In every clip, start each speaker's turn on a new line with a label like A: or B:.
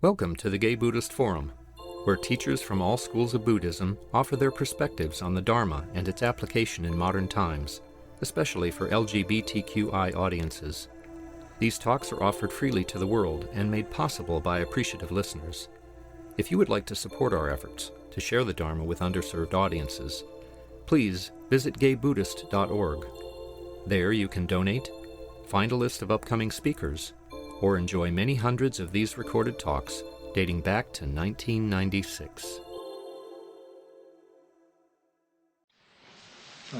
A: Welcome to the Gay Buddhist Forum, where teachers from all schools of Buddhism offer their perspectives on the Dharma and its application in modern times, especially for LGBTQI audiences. These talks are offered freely to the world and made possible by appreciative listeners. If you would like to support our efforts to share the Dharma with underserved audiences, please visit gaybuddhist.org. There you can donate, find a list of upcoming speakers, or enjoy many hundreds of these recorded talks dating back to 1996.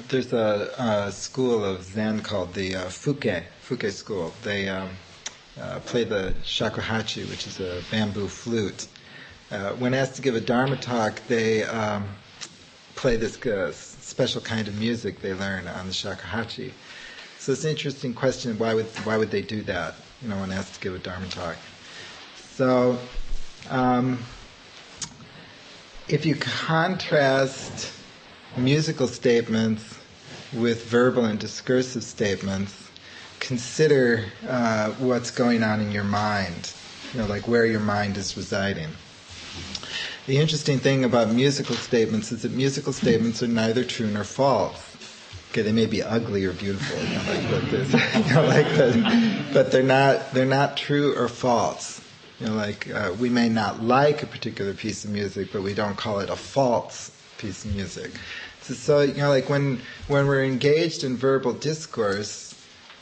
B: There's a school of Zen called the Fuke school. They play the shakuhachi, which is a bamboo flute. When asked to give a Dharma talk, they play this special kind of music they learn on the shakuhachi. So it's an interesting question, why would they do that, when asked to give a Dharma talk? So if you contrast musical statements with verbal and discursive statements, consider what's going on in your mind, like where your mind is residing. The interesting thing about musical statements is that musical statements are neither true nor false. Okay, they may be ugly or beautiful, but they're not true or false. We may not like a particular piece of music, but we don't call it a false piece of music. So when we're engaged in verbal discourse,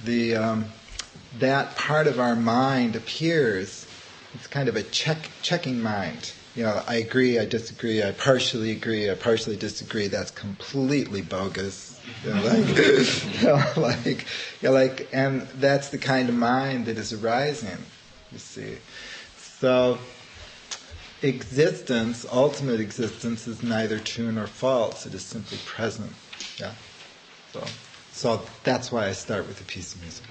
B: that part of our mind appears. It's kind of a checking mind. I agree, I disagree, I partially agree, I partially disagree. That's completely bogus. And that's the kind of mind that is arising. You see, so existence, ultimate existence, is neither true nor false. It is simply present. Yeah. So that's why I start with a piece of music.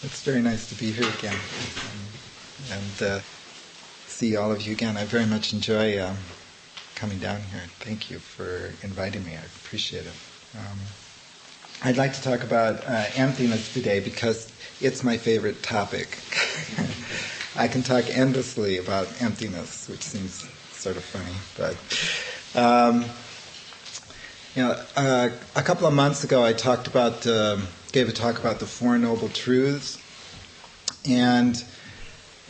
B: It's very nice to be here again and see all of you again. I very much enjoy coming down here. Thank you for inviting me. I appreciate it. I'd like to talk about emptiness today because it's my favorite topic. I can talk endlessly about emptiness, which seems sort of funny, but a couple of months ago I gave a talk about the Four Noble Truths, and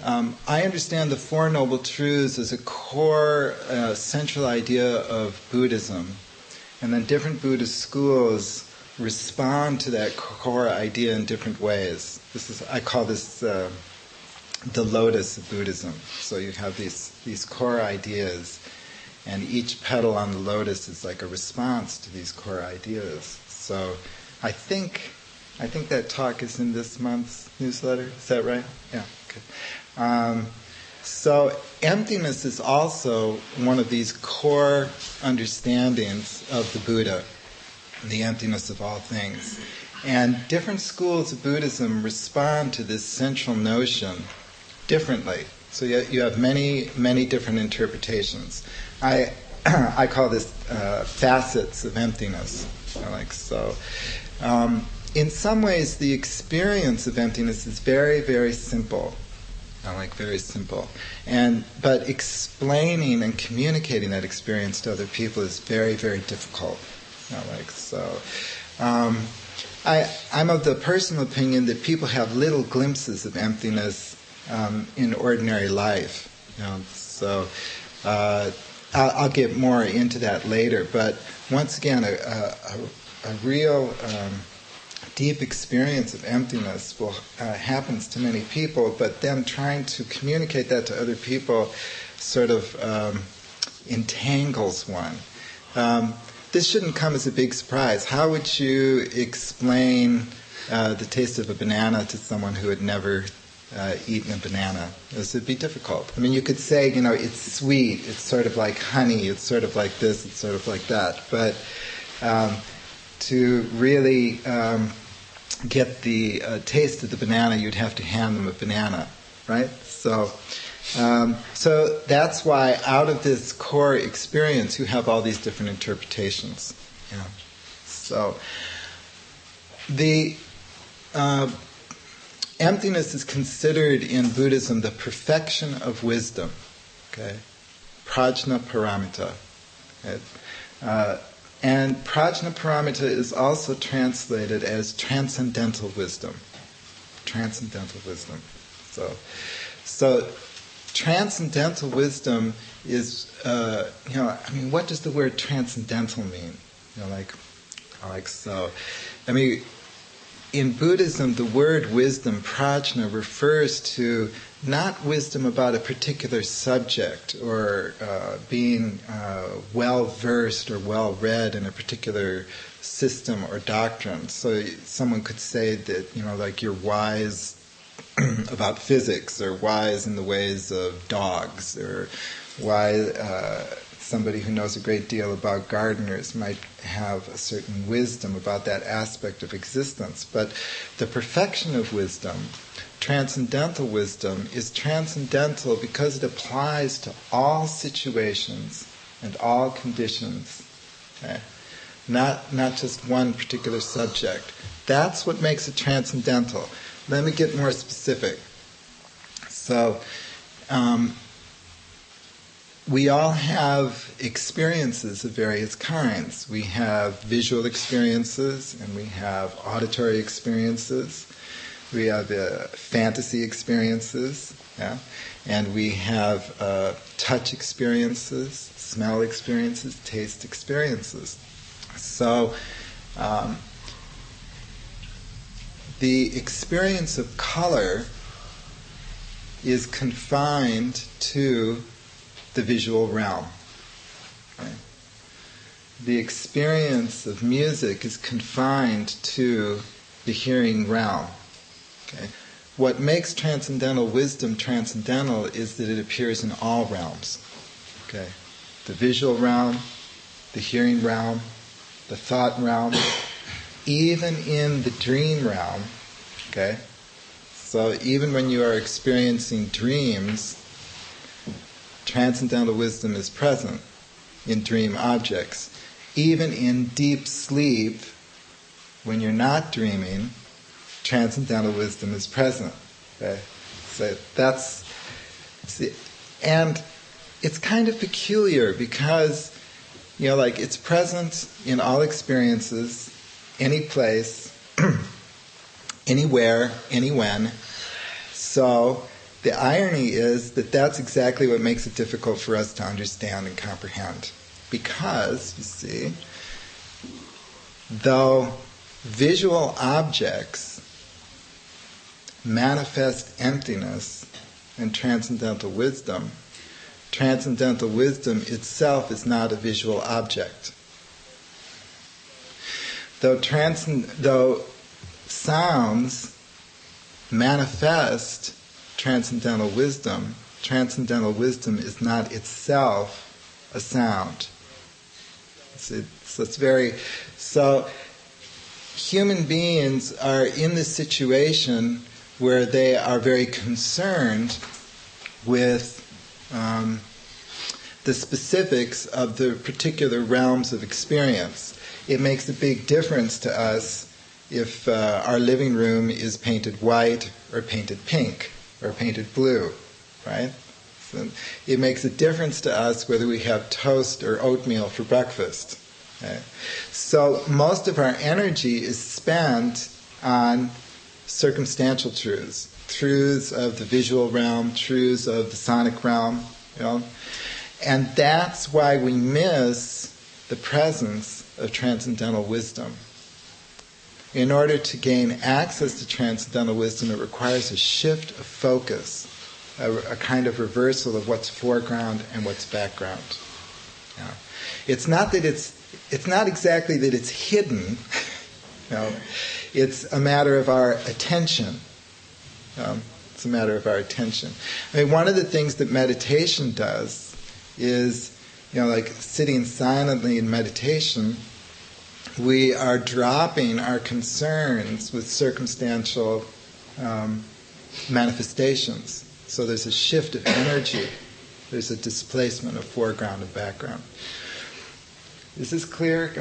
B: I understand the Four Noble Truths as a core central idea of Buddhism, and then different Buddhist schools respond to that core idea in different ways. I call this the lotus of Buddhism. So you have these core ideas, and each petal on the lotus is like a response to these core ideas. So I think that talk is in this month's newsletter. Is that right? Yeah. Okay. So emptiness is also one of these core understandings of the Buddha, the emptiness of all things. And different schools of Buddhism respond to this central notion differently. So you have many, many different interpretations. I call this facets of emptiness. In some ways, the experience of emptiness is very, very simple. Very simple. But explaining and communicating that experience to other people is very, very difficult. I'm of the personal opinion that people have little glimpses of emptiness in ordinary life. I'll get more into that later. But once again, a real deep experience of emptiness happens to many people, but then trying to communicate that to other people sort of entangles one. This shouldn't come as a big surprise. How would you explain the taste of a banana to someone who had never eaten a banana? This would be difficult. I mean, you could say, it's sweet, it's sort of like honey, it's sort of like this, it's sort of like that. But to really get the taste of the banana, you'd have to hand them a banana, right? So that's why out of this core experience you have all these different interpretations. So the emptiness is considered in Buddhism the perfection of wisdom. Okay, prajna paramita. Okay? And prajna paramita is also translated as transcendental wisdom. Transcendental wisdom. So transcendental wisdom is, what does the word transcendental mean? In Buddhism, the word wisdom, prajna, refers to not wisdom about a particular subject or being well-versed or well-read in a particular system or doctrine. So someone could say that, you're wise about physics, or wise in the ways of dogs, or wise, somebody who knows a great deal about gardeners might have a certain wisdom about that aspect of existence. But the perfection of wisdom, transcendental wisdom, is transcendental because it applies to all situations and all conditions. Okay? Not just one particular subject. That's what makes it transcendental. Let me get more specific. So, we all have experiences of various kinds. We have visual experiences, and we have auditory experiences. We have fantasy experiences, and we have touch experiences, smell experiences, taste experiences. So, the experience of color is confined to the visual realm. Okay? The experience of music is confined to the hearing realm. Okay? What makes transcendental wisdom transcendental is that it appears in all realms. Okay? The visual realm, the hearing realm, the thought realm, even in the dream realm. Okay? So even when you are experiencing dreams, transcendental wisdom is present in dream objects. Even in deep sleep, when you're not dreaming, transcendental wisdom is present. Okay? So and it's kind of peculiar because, like it's present in all experiences, any place, anywhere, anywhen. So the irony is that that's exactly what makes it difficult for us to understand and comprehend. Because, you see, though visual objects manifest emptiness and transcendental wisdom itself is not a visual object. Though sounds manifest transcendental wisdom is not itself a sound. So human beings are in this situation where they are very concerned with the specifics of the particular realms of experience. It makes a big difference to us if our living room is painted white or painted pink or painted blue, right? So it makes a difference to us whether we have toast or oatmeal for breakfast. Okay? So most of our energy is spent on circumstantial truths of the visual realm, truths of the sonic realm, and that's why we miss the presence of transcendental wisdom. In order to gain access to transcendental wisdom, it requires a shift of focus, a kind of reversal of what's foreground and what's background. It's not exactly that it's hidden. It's a matter of our attention. It's a matter of our attention. I mean, one of the things that meditation does is, like sitting silently in meditation, we are dropping our concerns with circumstantial manifestations. So there's a shift of energy. There's a displacement of foreground and background. Is this clear?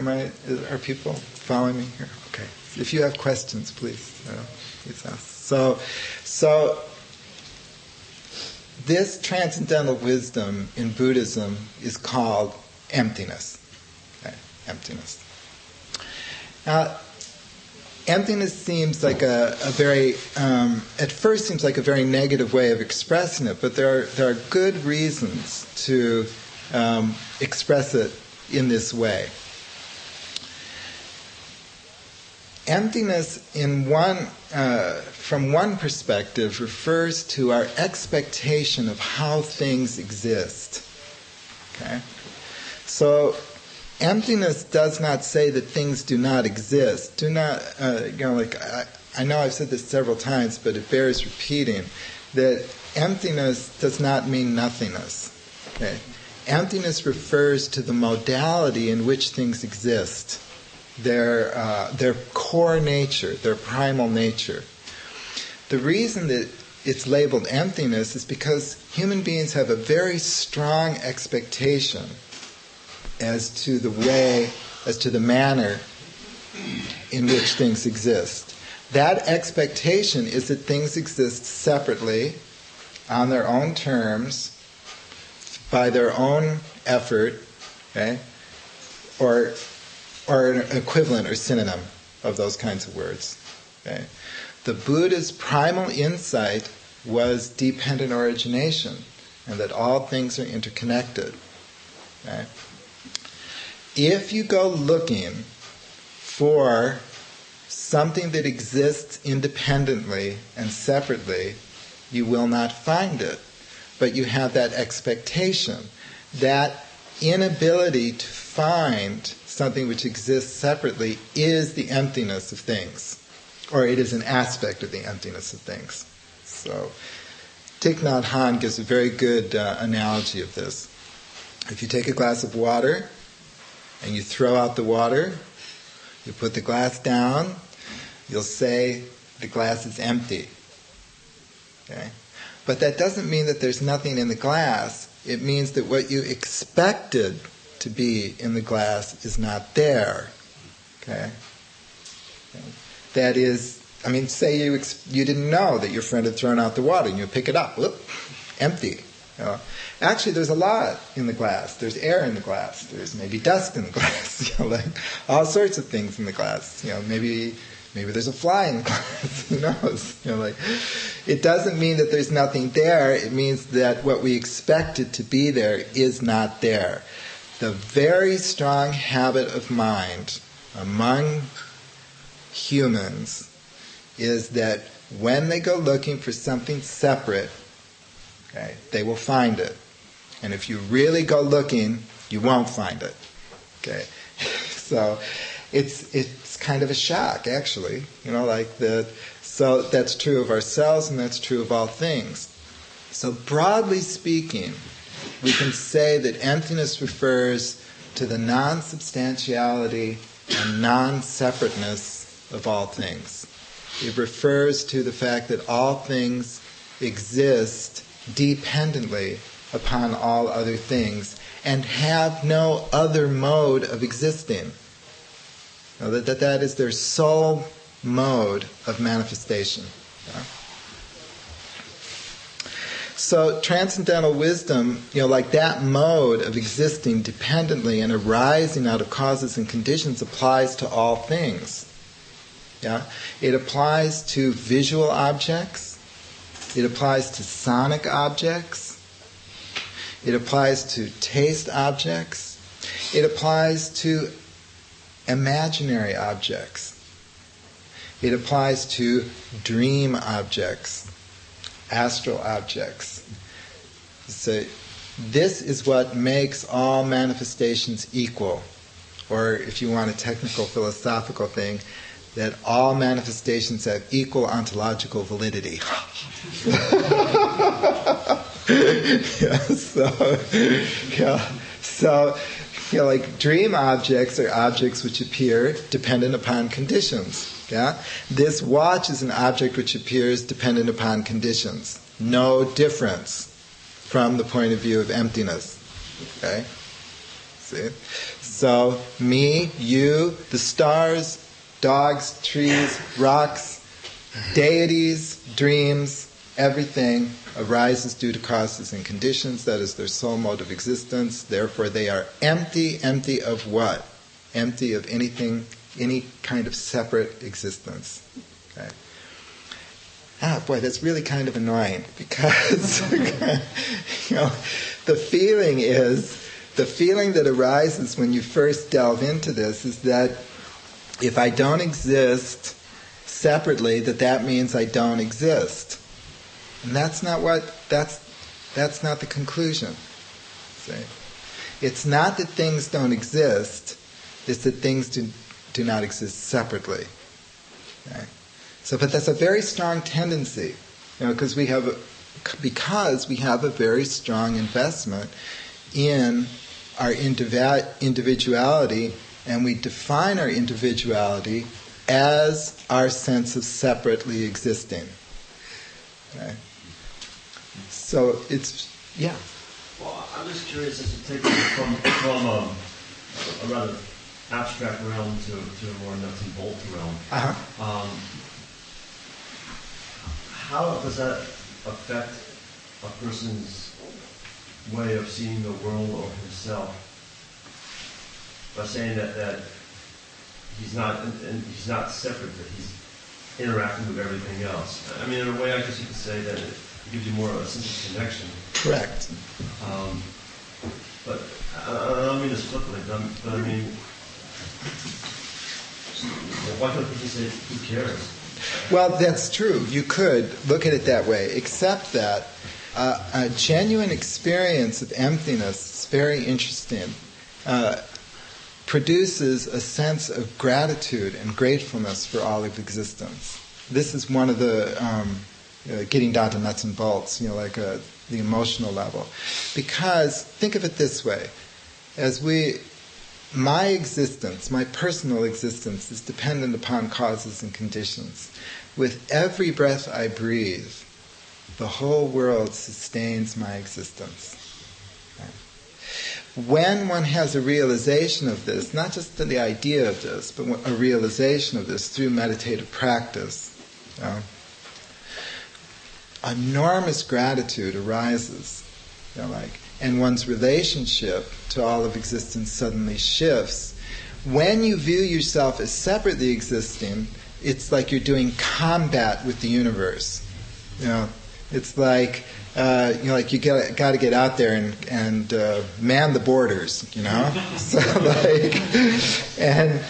B: Are people following me here? Okay. If you have questions, please ask. So this transcendental wisdom in Buddhism is called emptiness. Okay? Emptiness. Now, emptiness seems like a very, at first seems like a very negative way of expressing it, but there are good reasons to express it in this way. Emptiness, from one perspective, refers to our expectation of how things exist. Okay? So, emptiness does not say that things do not exist. Do not, I know I've said this several times, but it bears repeating, that emptiness does not mean nothingness. Okay? Emptiness refers to the modality in which things exist, their core nature, their primal nature. The reason that it's labeled emptiness is because human beings have a very strong expectation as to the manner in which things exist. That expectation is that things exist separately, on their own terms, by their own effort, okay, or an equivalent or synonym of those kinds of words. Okay. The Buddha's primal insight was dependent origination, and that all things are interconnected. Okay. If you go looking for something that exists independently and separately, you will not find it. But you have that expectation, that inability to find something which exists separately is the emptiness of things, or it is an aspect of the emptiness of things. So, Thich Nhat Hanh gives a very good analogy of this. If you take a glass of water and you throw out the water, you put the glass down, you'll say the glass is empty. Okay? But that doesn't mean that there's nothing in the glass. It means that what you expected to be in the glass is not there. Okay? That is, I mean, say you didn't know that your friend had thrown out the water, and you pick it up, whoop, empty. You know? Actually, there's a lot in the glass. There's air in the glass. There's maybe dust in the glass. You know, like all sorts of things in the glass. You know, maybe there's a fly in the glass. Who knows? You know, like it doesn't mean that there's nothing there. It means that what we expected to be there is not there. The very strong habit of mind among humans is that when they go looking for something separate, okay, they will find it. And if you really go looking, you won't find it. Okay, so it's kind of a shock, actually. You know, like that. So that's true of ourselves, and that's true of all things. So broadly speaking, we can say that emptiness refers to the non-substantiality and non-separateness of all things. It refers to the fact that all things exist dependently upon all other things and have no other mode of existing. You know, that is their sole mode of manifestation. Yeah? So transcendental wisdom, you know, like that mode of existing dependently and arising out of causes and conditions applies to all things. Yeah? It applies to visual objects. It applies to sonic objects. It applies to taste objects. It applies to imaginary objects. It applies to dream objects, astral objects. So this is what makes all manifestations equal. Or if you want a technical philosophical thing, that all manifestations have equal ontological validity. So, like dream objects are objects which appear dependent upon conditions. Yeah? This watch is an object which appears dependent upon conditions. No difference from the point of view of emptiness. Okay? See? So, me, you, the stars, dogs, trees, rocks, deities, dreams, everything arises due to causes and conditions. That is their sole mode of existence. Therefore, they are empty. Empty of what? Empty of anything, any kind of separate existence. Okay. Boy, that's really kind of annoying because you know, the feeling that arises when you first delve into this is that if I don't exist separately, that means I don't exist. And that's not the conclusion. See? It's not that things don't exist, it's that things do not exist separately. Okay? So, but that's a very strong tendency, you know, because we have a very strong investment in our individuality, and we define our individuality as our sense of separately existing. Okay? So it's, yeah.
C: Well, I'm just curious as to take it from a rather abstract realm to a more nuts and bolts realm.
B: Uh-huh.
C: How does that affect a person's way of seeing the world or himself? By saying that he's not separate, that he's interacting with everything else. I mean, in a way, I guess you could say that it gives you more of a sense of connection.
B: Correct.
C: But I don't mean this flippantly, but I mean, why can't people say, who cares?
B: Well, that's true. You could look at it that way, except that a genuine experience of emptiness is very interesting. Produces a sense of gratitude and gratefulness for all of existence. This is one of the getting down to nuts and bolts, you know, like the emotional level. Because think of it this way: my existence, my personal existence, is dependent upon causes and conditions. With every breath I breathe, The whole world sustains my existence. When one has a realization of this, not just the idea of this, but a realization of this through meditative practice, enormous gratitude arises, and one's relationship to all of existence suddenly shifts. When you view yourself as separately existing, it's like you're doing combat with the universe. It's like you got to get out there and man the borders. So and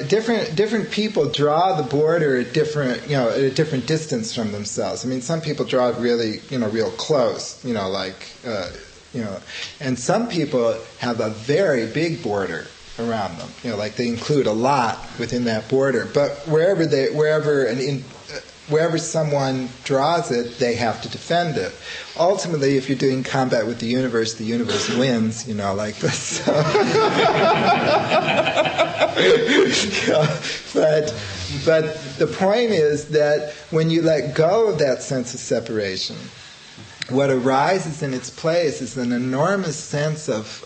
B: different people draw the border at a different distance from themselves. I mean, some people draw it really real close. And some people have a very big border around them. They include a lot within that border. But wherever someone draws it, they have to defend it. Ultimately, if you're doing combat with the universe wins, like this. But the point is that when you let go of that sense of separation, what arises in its place is an enormous sense of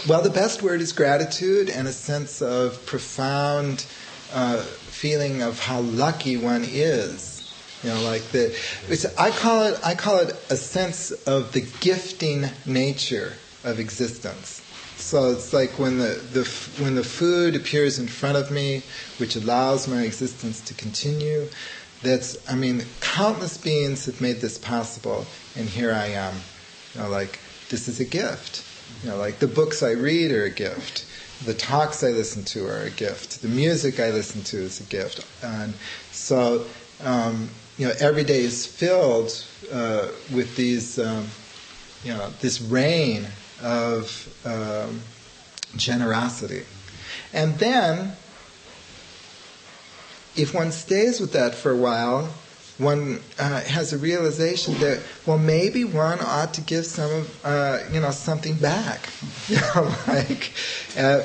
B: the best word is gratitude, and a sense of profound feeling of how lucky one is. I call it a sense of the gifting nature of existence. So it's like when the food appears in front of me, which allows my existence to continue. Countless beings have made this possible, and here I am. This is a gift. The books I read are a gift. The talks I listen to are a gift. The music I listen to is a gift. And so, every day is filled with these, this rain of generosity. And then, if one stays with that for a while, one has a realization that, maybe one ought to give some of, something back,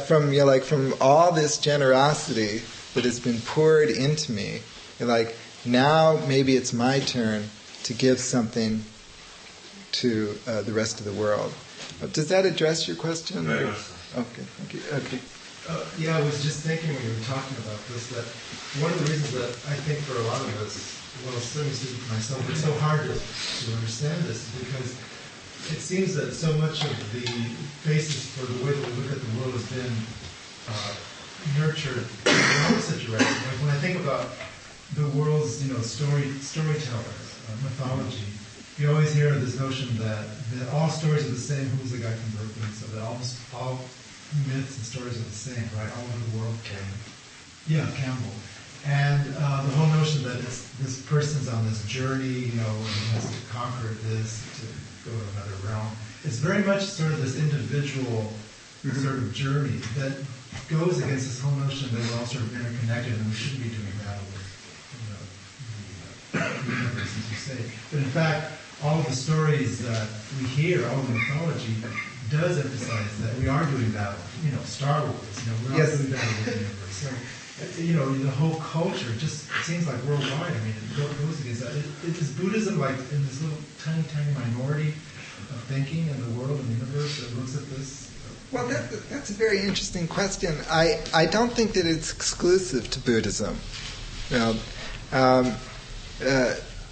B: from all this generosity that has been poured into me. Now maybe it's my turn to give something to the rest of the world. Does that address your question?
C: Very much so.
B: Okay, thank you. Okay.
D: I was just thinking when you were talking about this that one of the reasons that I think for a lot of us, certainly speaking for myself, it's so hard to understand this is because it seems that so much of the basis for the way that we look at the world has been nurtured in the opposite direction. When I think about the world's storytellers, mythology, you always hear this notion that all stories are the same. Who's the guy from Brooklyn? So that almost all myths and stories are the same, right? All over the world. Campbell. And the whole notion that this person's on this journey, and he has to conquer this to go to another realm. It's very much sort of this individual sort of journey that goes against this whole notion that we're all sort of interconnected and we shouldn't be doing battle with the universe, as you say. But in fact, all of the stories that we hear, all of the mythology, does emphasize that we are doing battle. Star Wars, we're all doing battle with the universe. So, the whole culture just seems like worldwide. It goes against that. Is Buddhism like in this little tiny, tiny minority of thinking in the world and the universe that looks at this?
B: Well, that's a very interesting question. I don't think that it's exclusive to Buddhism.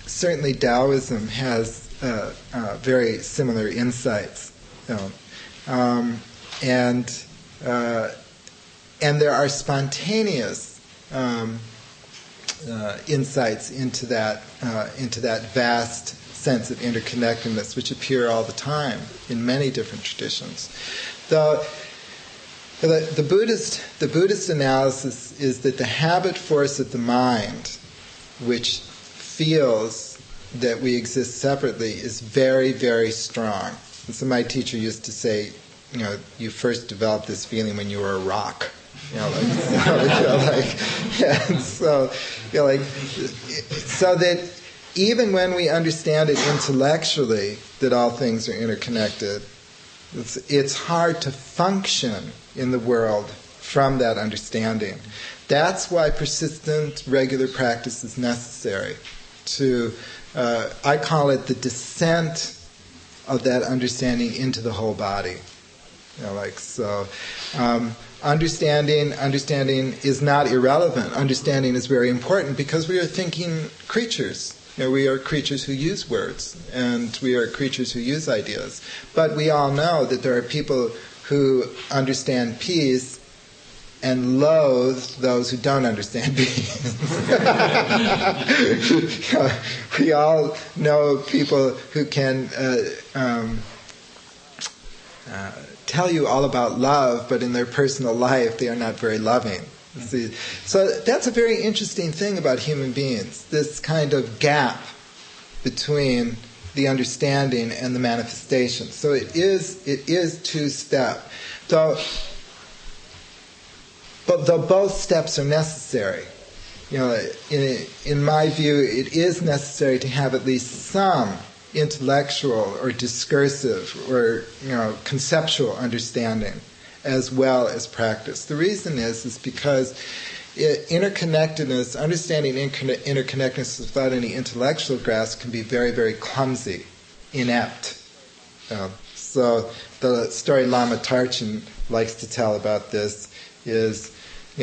B: Certainly Taoism has very similar insights. And there are spontaneous insights into that vast sense of interconnectedness, which appear all the time in many different traditions. The Buddhist analysis is that the habit force of the mind, which feels that we exist separately, is very, very strong. And so my teacher used to say, you first developed this feeling when you were a rock. So that even when we understand it intellectually that all things are interconnected, it's hard to function in the world from that understanding. That's why persistent, regular practice is necessary to, I call it the descent of that understanding into the whole body. Understanding is not irrelevant. Understanding is very important because we are thinking creatures. We are creatures who use words, and we are creatures who use ideas. But we all know that there are people who understand peace and loathe those who don't understand peace. We all know people who can tell you all about love, but in their personal life they are not very loving. See? So that's a very interesting thing about human beings, this kind of gap between the understanding and the manifestation. So it is two-step. Though both steps are necessary. In my view, it is necessary to have at least some intellectual or discursive or conceptual understanding as well as practice. The reason is because interconnectedness, understanding interconnectedness without any intellectual grasp can be very, very clumsy, inept. So the story Lama Tarchin likes to tell about this is,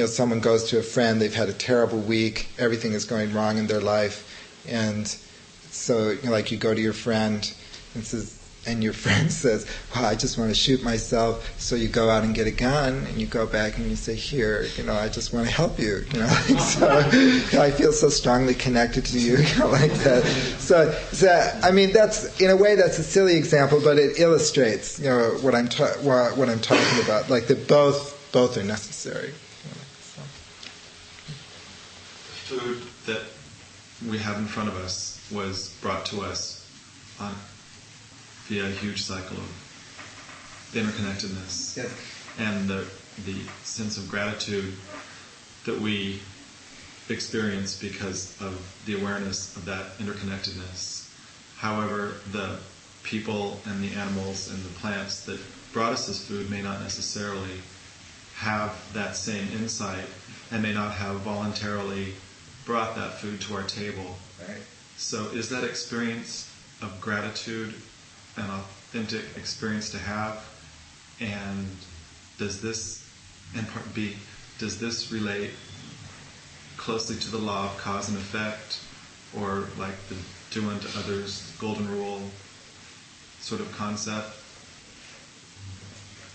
B: someone goes to a friend, they've had a terrible week, everything is going wrong in their life, and so you go to your friend and your friend says, well, I just want to shoot myself. So you go out and get a gun, and you go back and you say, here, I just want to help you. So I feel so strongly connected to you, like that. So that's, in a way, that's a silly example, but it illustrates, what I'm talking about. Like that both are necessary.
E: The food that we have in front of us was brought to us via a huge cycle of interconnectedness,
B: yes.
E: And the sense of gratitude that we experience because of the awareness of that interconnectedness. However, the people and the animals and the plants that brought us this food may not necessarily have that same insight and may not have voluntarily brought that food to our table.
B: Right.
E: So is that experience of gratitude an authentic experience to have? And does this, and part B, does this relate closely to the law of cause and effect, or like the do unto others golden rule sort of concept?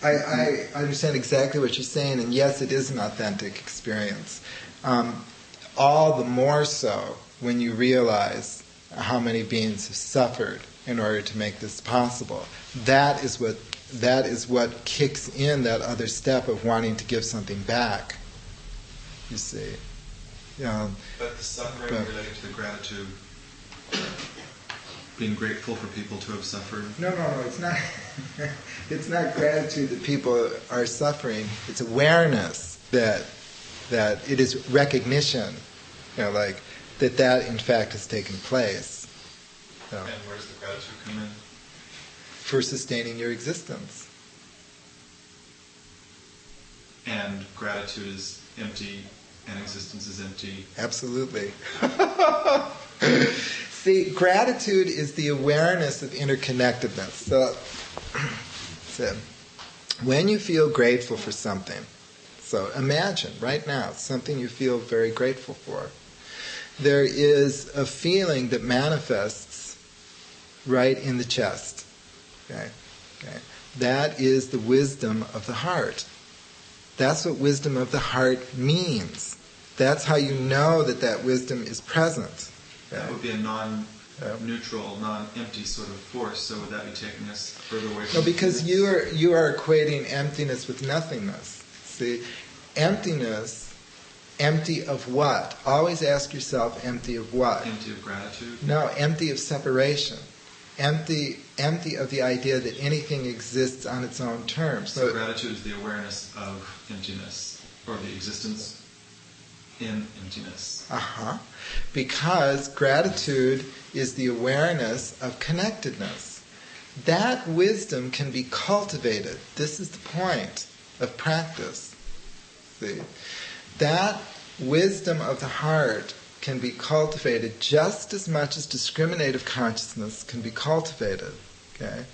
B: I understand exactly what you're saying, and yes, it is an authentic experience. All the more so when you realize how many beings have suffered in order to make this possible. That is what kicks in that other step of wanting to give something back. You see.
E: But the suffering related to the gratitude, being grateful for people to have suffered.
B: No, it's not. It's not gratitude that people are suffering. It's awareness that it is recognition, that in fact has taken place.
E: And where does the gratitude come in?
B: For sustaining your existence.
E: And gratitude is empty, and existence is empty.
B: Absolutely. See, gratitude is the awareness of interconnectedness. So when you feel grateful for something, so imagine right now something you feel very grateful for, there is a feeling that manifests right in the chest. Okay? That is the wisdom of the heart. That's what wisdom of the heart means. That's how you know that wisdom is present. Okay?
E: That would be a non-neutral, non-empty sort of force. So would that be taking us further away from?
B: No, because you are equating emptiness with nothingness. See, emptiness. Empty of what? Always ask yourself, empty of what?
E: Empty of gratitude?
B: No, empty of separation. Empty of the idea that anything exists on its own terms.
E: So gratitude is the awareness of emptiness, or the existence in emptiness.
B: Because gratitude is the awareness of connectedness. That wisdom can be cultivated. This is the point of practice. See? That wisdom of the heart can be cultivated just as much as discriminative consciousness can be cultivated. Okay?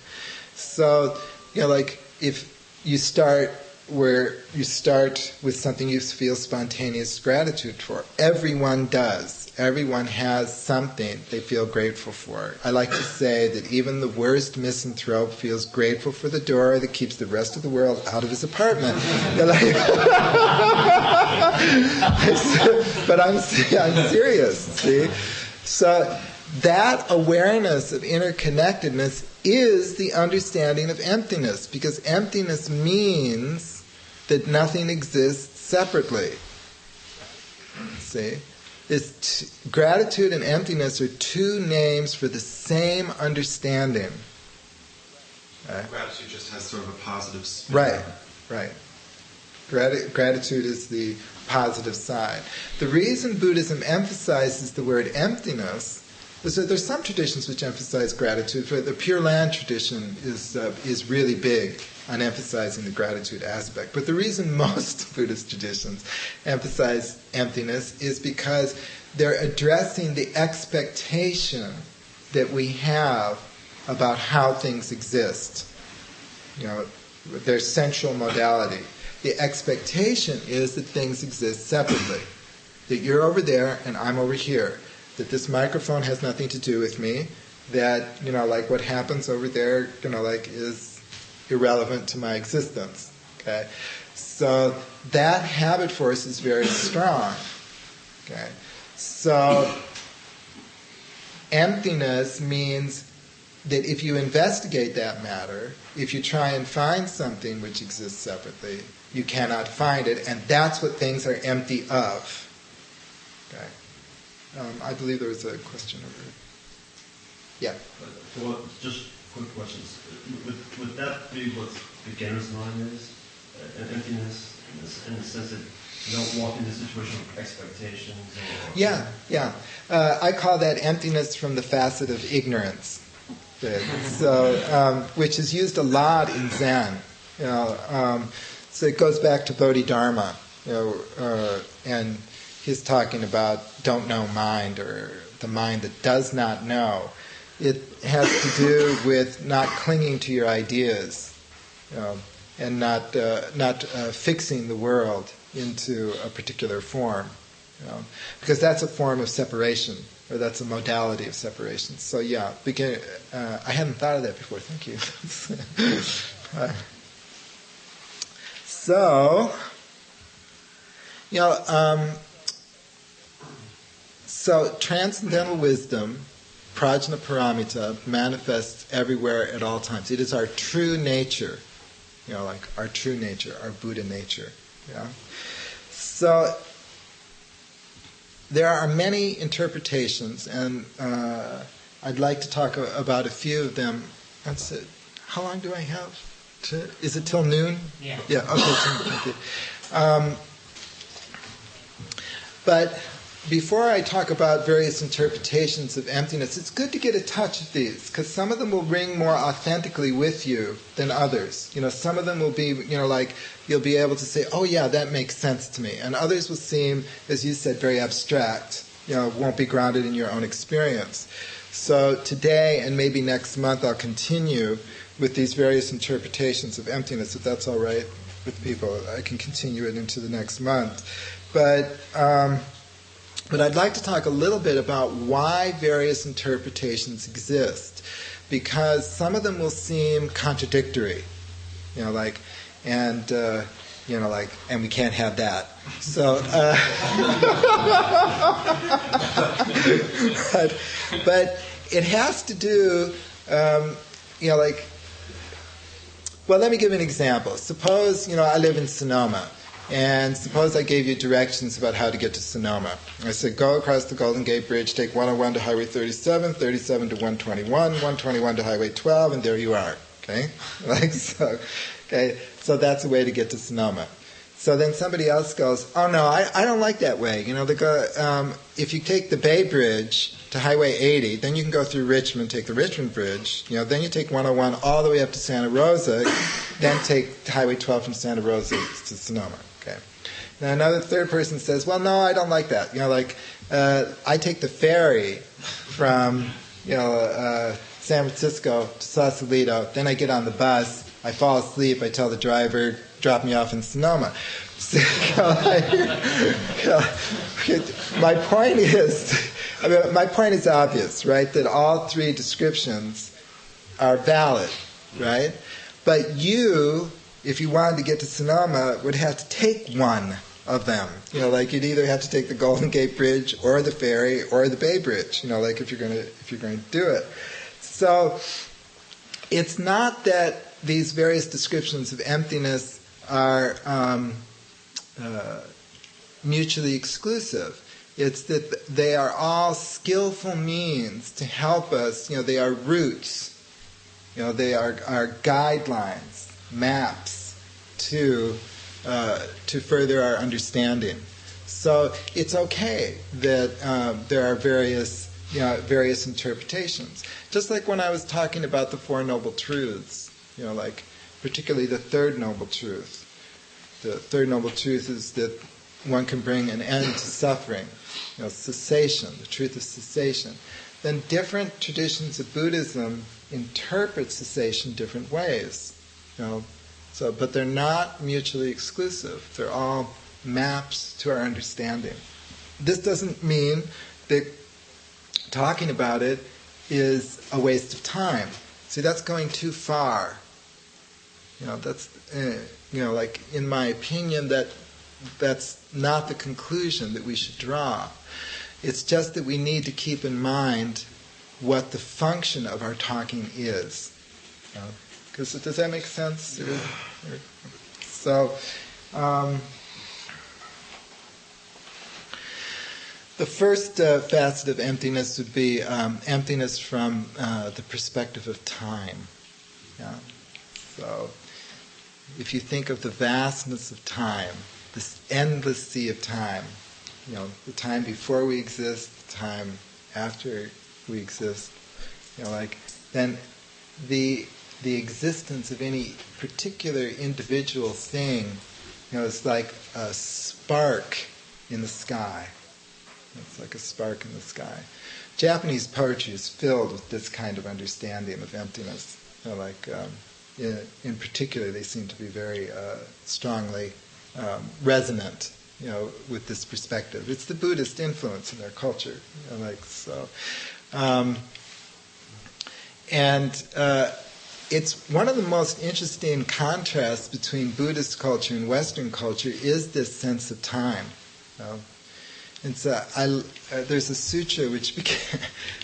B: So, like if you start with something you feel spontaneous gratitude for, everyone does. Everyone has something they feel grateful for. I like to say that even the worst misanthrope feels grateful for the door that keeps the rest of the world out of his apartment. But I'm serious, see? So that awareness of interconnectedness is the understanding of emptiness, because emptiness means that nothing exists separately. See? Gratitude and emptiness are two names for the same understanding.
E: Gratitude just has sort of a positive spin.
B: Right. Gratitude is the positive side. The reason Buddhism emphasizes the word emptiness is that there's some traditions which emphasize gratitude. The Pure Land tradition is really big on emphasizing the gratitude aspect. But the reason most Buddhist traditions emphasize emptiness is because they're addressing the expectation that we have about how things exist. Their central modality. The expectation is that things exist separately. That you're over there and I'm over here. That this microphone has nothing to do with me. That, like what happens over there, is irrelevant to my existence. Okay? So that habit force is very strong. Okay? So emptiness means that if you investigate that matter, if you try and find something which exists separately, you cannot find it, and that's what things are empty of. Okay? I believe there was a question over here. Yeah.
C: Well, just quick questions. Would that be what beginner's mind is? An emptiness in the sense that you don't walk into a situation with expectations?
B: Yeah. I call that emptiness from the facet of ignorance. So, which is used a lot in Zen. So it goes back to Bodhidharma, and he's talking about don't know mind, or the mind that does not know. It has to do with not clinging to your ideas, and not fixing the world into a particular form, because that's a form of separation, or that's a modality of separation. So yeah, I hadn't thought of that before. Thank you. So transcendental wisdom, prajna paramita, manifests everywhere at all times. It is our true nature, like our true nature, our Buddha nature. Yeah. So there are many interpretations, and I'd like to talk about a few of them. That's it. How long do I have? Is it till noon?
F: Yeah.
B: Yeah. Okay. Thank you. But before I talk about various interpretations of emptiness, it's good to get a touch of these, because some of them will ring more authentically with you than others. Some of them will be, like you'll be able to say, oh yeah, that makes sense to me. And others will seem, as you said, very abstract, won't be grounded in your own experience. So today and maybe next month I'll continue with these various interpretations of emptiness, if that's all right with people. I can continue it into the next month. But I'd like to talk a little bit about why various interpretations exist, because some of them will seem contradictory, and we can't have that. So, but it has to do, well, let me give an example. Suppose, I live in Sonoma. And suppose I gave you directions about how to get to Sonoma. I said, go across the Golden Gate Bridge, take 101 to Highway 37, 37 to 121, 121 to Highway 12, and there you are. Okay? So that's a way to get to Sonoma. So then somebody else goes, oh no, I don't like that way. If you take the Bay Bridge to Highway 80, then you can go through Richmond, take the Richmond Bridge, then you take 101 all the way up to Santa Rosa, then take Highway 12 from Santa Rosa to Sonoma. Okay. Now another third person says, well, no, I don't like that. I take the ferry from, San Francisco to Sausalito, then I get on the bus, I fall asleep, I tell the driver, drop me off in Sonoma. So, my point is obvious, right? That all three descriptions are valid, right? But you, if you wanted to get to Sonoma, would have to take one of them. You'd either have to take the Golden Gate Bridge or the ferry or the Bay Bridge. If you're going to do it. So it's not that these various descriptions of emptiness are mutually exclusive. It's that they are all skillful means to help us. They are routes. They are guidelines, maps to further our understanding. So it's okay that there are various interpretations. Just like when I was talking about the Four Noble Truths, particularly the third noble truth. The third noble truth is that one can bring an end to suffering, cessation, the truth of cessation. Then different traditions of Buddhism interpret cessation different ways. But they're not mutually exclusive. They're all maps to our understanding. This doesn't mean that talking about it is a waste of time. See, that's going too far. That's in my opinion, that's not the conclusion that we should draw. It's just that we need to keep in mind what the function of our talking is. Does that make sense? So, the first facet of emptiness would be emptiness from the perspective of time. So, if you think of the vastness of time, this endless sea of time, the time before we exist, the time after we exist, then the existence of any particular individual thing, is like a spark in the sky. It's like a spark in the sky. Japanese poetry is filled with this kind of understanding of emptiness. In particular, they seem to be very strongly resonant, with this perspective. It's the Buddhist influence in their culture, it's one of the most interesting contrasts between Buddhist culture and Western culture is this sense of time. There's a sutra which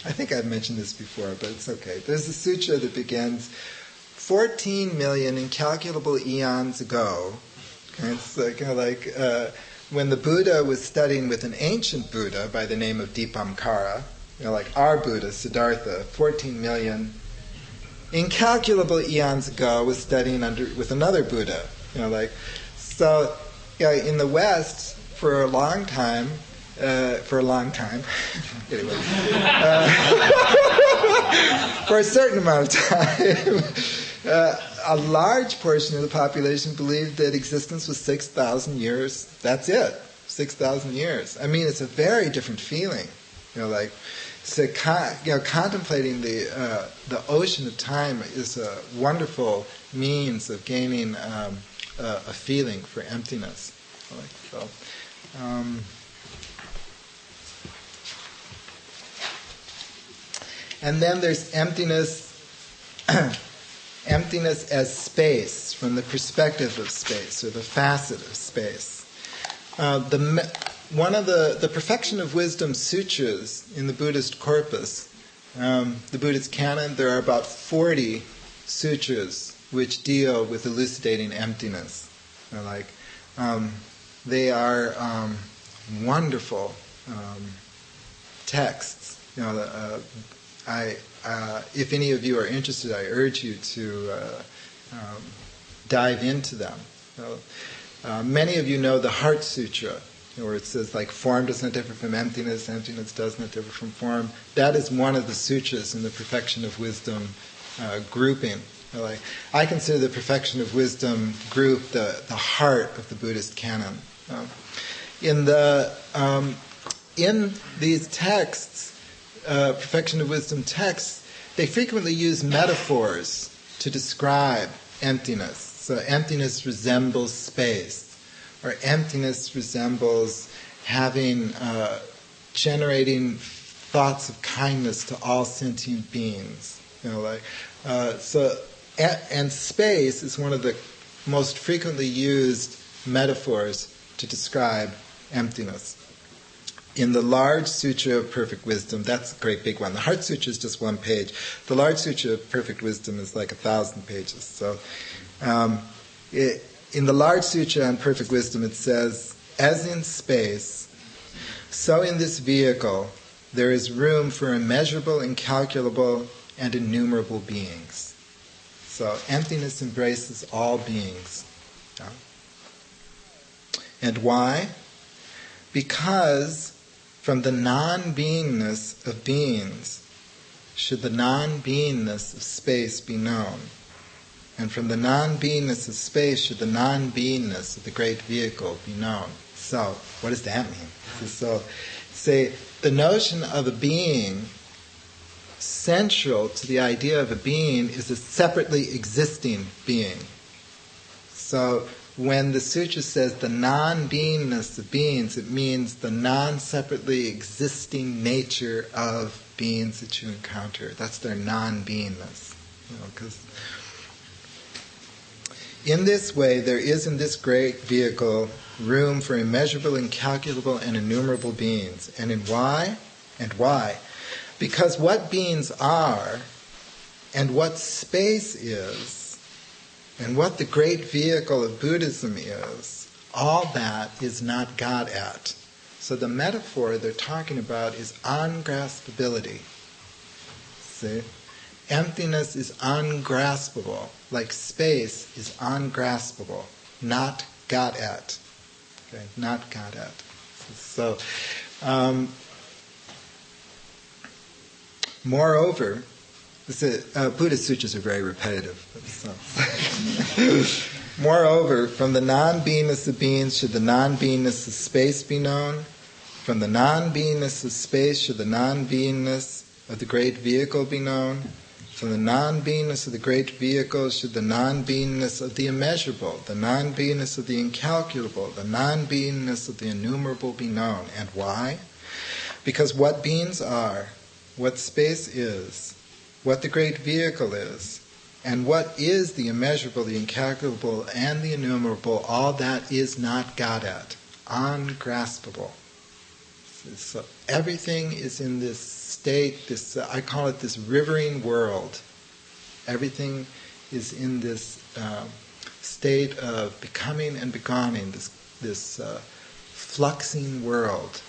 B: I think I've mentioned this before, but it's okay. There's a sutra that begins 14 million incalculable eons ago. Okay, it's when the Buddha was studying with an ancient Buddha by the name of Dipamkara, like our Buddha, Siddhartha, 14 million incalculable eons ago was studying with another Buddha. In the West, for a long time, anyway, for a certain amount of time, a large portion of the population believed that existence was 6,000 years. That's it, 6,000 years. I mean, it's a very different feeling. Contemplating the ocean of time is a wonderful means of gaining a feeling for emptiness. And then there's emptiness. Emptiness as space, from the perspective of space, or the facet of space. One of the Perfection of Wisdom sutras in the Buddhist corpus, the Buddhist canon, there are about 40 sutras which deal with elucidating emptiness. They are wonderful texts. If any of you are interested, I urge you to dive into them. Many of you know the Heart Sutra, where it says, form does not differ from emptiness, emptiness does not differ from form. That is one of the sutras in the Perfection of Wisdom grouping. I consider the Perfection of Wisdom group the heart of the Buddhist canon. In these texts, Perfection of Wisdom texts, they frequently use metaphors to describe emptiness. So emptiness resembles space, or emptiness resembles generating thoughts of kindness to all sentient beings. And space is one of the most frequently used metaphors to describe emptiness. In the Large Sutra of Perfect Wisdom, that's a great big one. The Heart Sutra is just one page. The Large Sutra of Perfect Wisdom is like 1,000 pages. So, in the Large Sutra on Perfect Wisdom, it says, "As in space, so in this vehicle, there is room for immeasurable, incalculable, and innumerable beings." So emptiness embraces all beings. And why? Because from the non-beingness of beings should the non-beingness of space be known. And from the non-beingness of space should the non-beingness of the great vehicle be known. So, what does that mean? So, say, the notion of a being, central to the idea of a being, is a separately existing being. So, when the sutra says the non-beingness of beings, it means the non-separately existing nature of beings that you encounter. That's their non-beingness. Because in this way, there is in this great vehicle room for immeasurable, incalculable, and innumerable beings. And why? Because what beings are, and what space is, and what the great vehicle of Buddhism is, all that is not got at. So the metaphor they're talking about is ungraspability. See? Emptiness is ungraspable, like space is ungraspable, not got at. Okay? Not got at. So, moreover, Buddhist sutras are very repetitive. Moreover, from the non-beingness of beings should the non-beingness of space be known. From the non-beingness of space should the non-beingness of the great vehicle be known. From the non-beingness of the great vehicle should the non-beingness of the immeasurable, the non-beingness of the incalculable, the non-beingness of the innumerable be known. And why? Because what beings are, what space is, what the great vehicle is, and what is the immeasurable, the incalculable, and the innumerable, all that is not got at, ungraspable. So everything is in this state, I call it this rivering world. Everything is in this state of becoming and begoning, this fluxing world.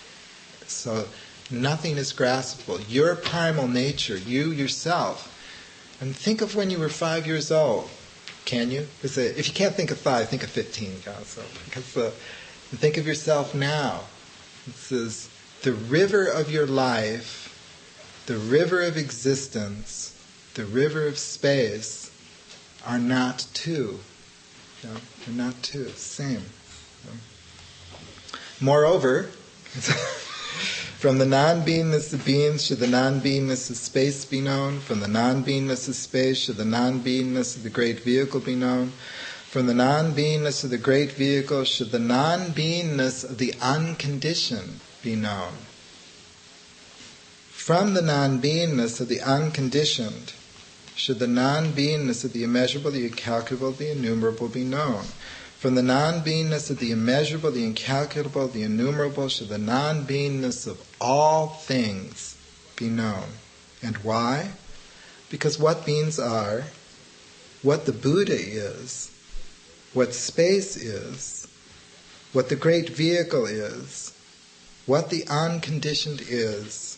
B: So nothing is graspable. Your primal nature, you yourself. And think of when you were 5 years old. Can you? Because if you can't think of 5, think of 15. Think of yourself now. It says, the river of your life, the river of existence, the river of space are not two. They're not two. Same. Moreover, from the non-beingness of beings should the non-beingness of space be known. From the non-beingness of space should the non-beingness of the great vehicle be known. From the non-beingness of the great vehicle should the non-beingness of the unconditioned be known. From the non-beingness of the unconditioned should the non-beingness of the immeasurable, the incalculable, the innumerable be known. From the non-beingness of the immeasurable, the incalculable, the innumerable, should the non-beingness of all things be known. And why? Because what beings are, what the Buddha is, what space is, what the great vehicle is, what the unconditioned is,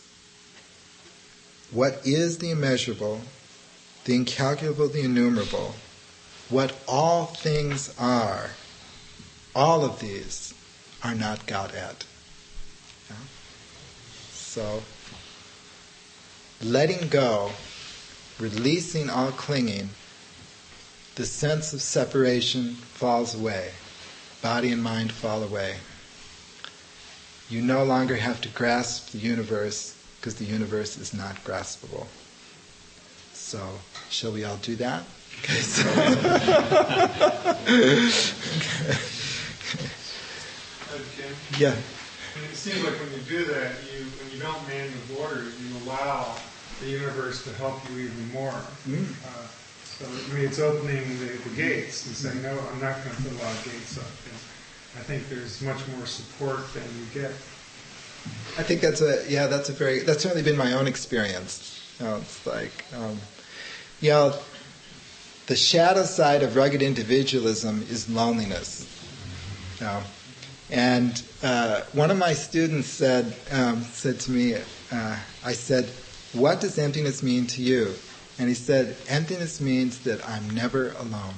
B: what is the immeasurable, the incalculable, the innumerable, what all things are, all of these are not got at. Yeah? So, letting go, releasing all clinging, the sense of separation falls away. Body and mind fall away. you no longer have to grasp the universe because the universe is not graspable. So, shall we all do that? Okay, so yeah.
F: And it seems like when you do that, when you don't man the borders, you allow the universe to help you even more. So it's opening the gates and saying, no, I'm not going to put a lot of gates up. And I think there's much more support than you get.
B: I think that's certainly been my own experience. It's like, the shadow side of rugged individualism is loneliness. And one of my students said to me, I said, what does emptiness mean to you? And he said, emptiness means that I'm never alone.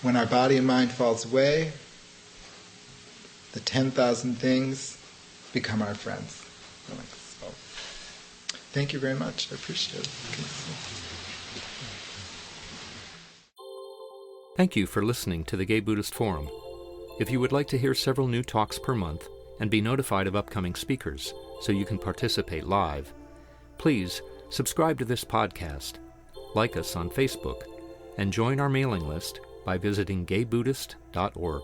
B: When our body and mind falls away, the 10,000 things become our friends. So, thank you very much. I appreciate it.
A: Thank you for listening to the Gay Buddhist Forum. If you would like to hear several new talks per month and be notified of upcoming speakers so you can participate live, please subscribe to this podcast, like us on Facebook, and join our mailing list by visiting gaybuddhist.org.